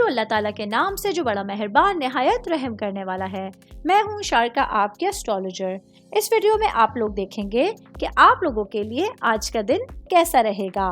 शुरू अल्लाह ताला के नाम से जो बड़ा मेहरबान निहायत रहम करने वाला है। मैं हूँ शारका, आपके एस्ट्रोलॉजर। इस वीडियो में आप लोग देखेंगे कि आप लोगों के लिए आज का दिन कैसा रहेगा।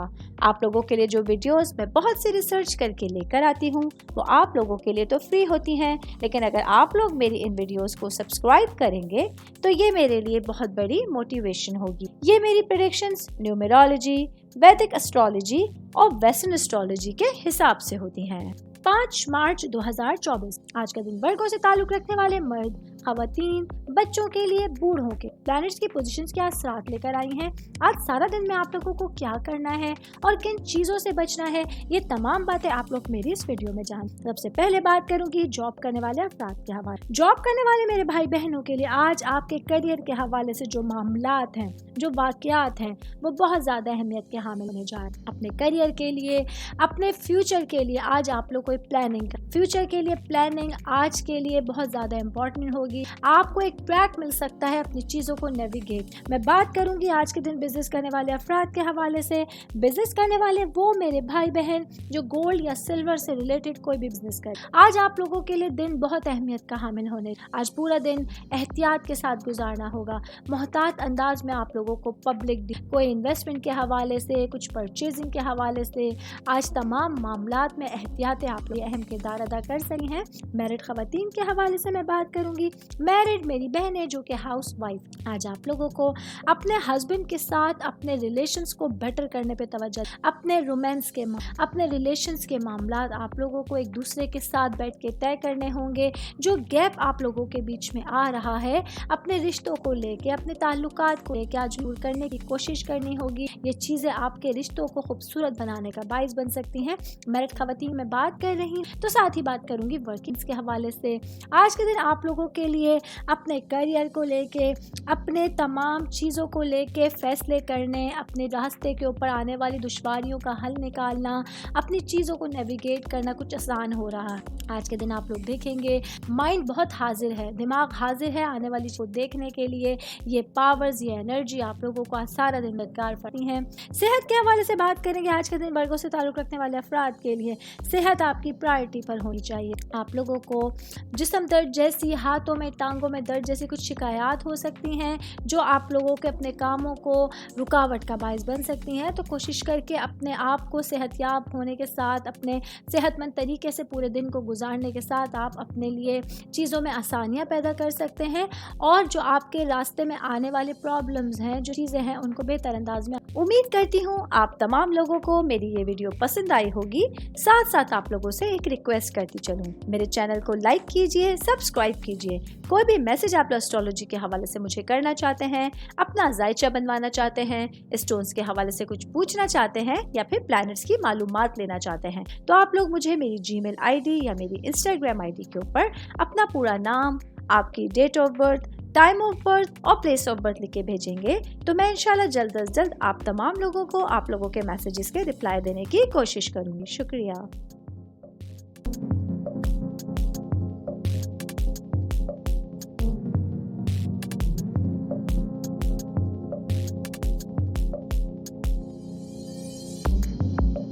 आप लोगों के लिए जो वीडियोस मैं बहुत सी रिसर्च करके लेकर आती हूँ वो आप लोगों के लिए तो फ्री होती हैं, लेकिन अगर आप लोग मेरी इन वीडियोस को सब्सक्राइब करेंगे तो ये मेरे लिए बहुत बड़ी मोटिवेशन होगी। ये मेरी प्रेडिक्शंस न्यूमेरोलॉजी, वैदिक एस्ट्रोलॉजी और वेस्टर्न एस्ट्रोलॉजी के हिसाब से होती हैं। 5 मार्च 2024 आज का दिन वर्गों से ताल्लुक रखने वाले मर्द, खवातीन, बच्चों के लिए, बूढ़ों के प्लैनेट्स की पोजीशंस क्या असरात लेकर आई हैं। आज सारा दिन में आप लोगों को क्या करना है और किन चीज़ों से बचना है, ये तमाम बातें आप लोग मेरी इस वीडियो में जान। सबसे पहले बात करूंगी जॉब करने वाले अफराद के हवाले। जॉब करने वाले मेरे भाई बहनों के लिए आज आपके करियर के हवाले से जो मामलात हैं, जो वाक़यात हैं, वो बहुत ज़्यादा अहमियत के हामिल होने जा रहे हैं। अपने करियर के लिए, अपने फ्यूचर के लिए आज आप लोग कोई प्लानिंग, फ्यूचर के लिए प्लानिंग आज के लिए बहुत ज़्यादा इंपॉर्टेंट होगी। आपको एक ट्रैक मिल सकता है अपनी चीज़ों को नेविगेट। मैं बात करूंगी आज के दिन बिजनेस करने वाले अफराद के हवाले से। बिजनेस करने वाले वो मेरे भाई बहन जो गोल्ड या सिल्वर से रिलेटेड कोई भी बिजनेस करें, आज आप लोगों के लिए दिन बहुत अहमियत का हामिल होने। आज पूरा दिन एहतियात के साथ गुजारना होगा। मोहतात अंदाज में आप लोगों को पब्लिक कोई इन्वेस्टमेंट के हवाले से, कुछ परचेजिंग के हवाले से आज तमाम मामलात में एहतियातें आप लोग अहम किरदार अदा कर सही हैं। मैरिड खवातीन के हवाले से मैं बात करूंगी। मैरिड मेरी बहनें जो कि हाउस वाइफ, आज आप लोगों को अपने हस्बैंड के साथ अपने रिलेशंस को बेटर करने पे तवज्जो, अपने रोमांस के, अपने रिलेशंस के मामलात आप लोगों को एक दूसरे के साथ बैठ के तय करने होंगे। जो गैप आप लोगों के बीच में आ रहा है, अपने रिश्तों को लेके, अपने ताल्लुकात को लेके आज दूर करने की कोशिश करनी होगी। ये चीज़ें आपके रिश्तों को खूबसूरत बनाने का बाइस बन सकती हैं। मैरिड खवातीन में बात कर रही हूँ तो साथ ही बात करूंगी वर्किंग्स के हवाले से। आज के दिन आप लोगों के लिए अपने करियर को लेके, अपने तमाम चीज़ों को लेके फैसले करने, अपने रास्ते के ऊपर आने वाली दुश्वारियों का हल निकालना, अपनी चीज़ों को नेविगेट करना कुछ आसान हो रहा है। आज के दिन आप लोग देखेंगे माइंड बहुत हाजिर है, दिमाग हाजिर है आने वाली चीज़ को देखने के लिए। ये पावर्स, ये एनर्जी आप लोगों को आज सारा दिन मददगार पड़ती है। सेहत के हवाले से बात करेंगे। आज के दिन वर्गों से ताल्लुक़ रखने वाले अफराद के लिए सेहत आपकी प्रायोरिटी पर होनी चाहिए। आप लोगों को जिस्म दर्द जैसी, हाथों में, टांगों में दर्द जैसी कुछ शिकायत हो सकती हैं जो आप लोगों के अपने कामों को रुकावट का बायस बन सकती हैं। तो कोशिश करके अपने आप को सेहतयाब होने के साथ, अपने सेहतमंद तरीके से पूरे दिन को गुजारने के साथ आप अपने लिए चीज़ों में आसानियाँ पैदा कर सकते हैं और जो आपके रास्ते में आने वाले प्रॉब्लम्स हैं, जो चीज़ें हैं, उनको बेहतर अंदाज में। उम्मीद करती हूँ आप तमाम लोगों को मेरी ये वीडियो पसंद आई होगी। साथ साथ आप लोगों से एक रिक्वेस्ट करती चलूँ, मेरे चैनल को लाइक कीजिए, सब्सक्राइब कीजिए। कोई भी मैसेज आप एस्ट्रोलॉजी के हवाले से मुझे करना चाहते हैं, अपना जायचा बनवाना चाहते हैं, स्टोन्स के हवाले से कुछ पूछना चाहते हैं या फिर प्लैनेट्स की मालूमात लेना चाहते हैं, तो आप लोग मुझे मेरी जीमेल आईडी या मेरी इंस्टाग्राम आईडी के ऊपर अपना पूरा नाम, आपकी date of birth, time of birth और प्लेस ऑफ बर्थ लिख के भेजेंगे तो मैं इंशाल्लाह जल्द अज जल्द आप तमाम लोगों को, आप लोगों के मैसेजेस के रिप्लाई देने की कोशिश करूँगी। शुक्रिया।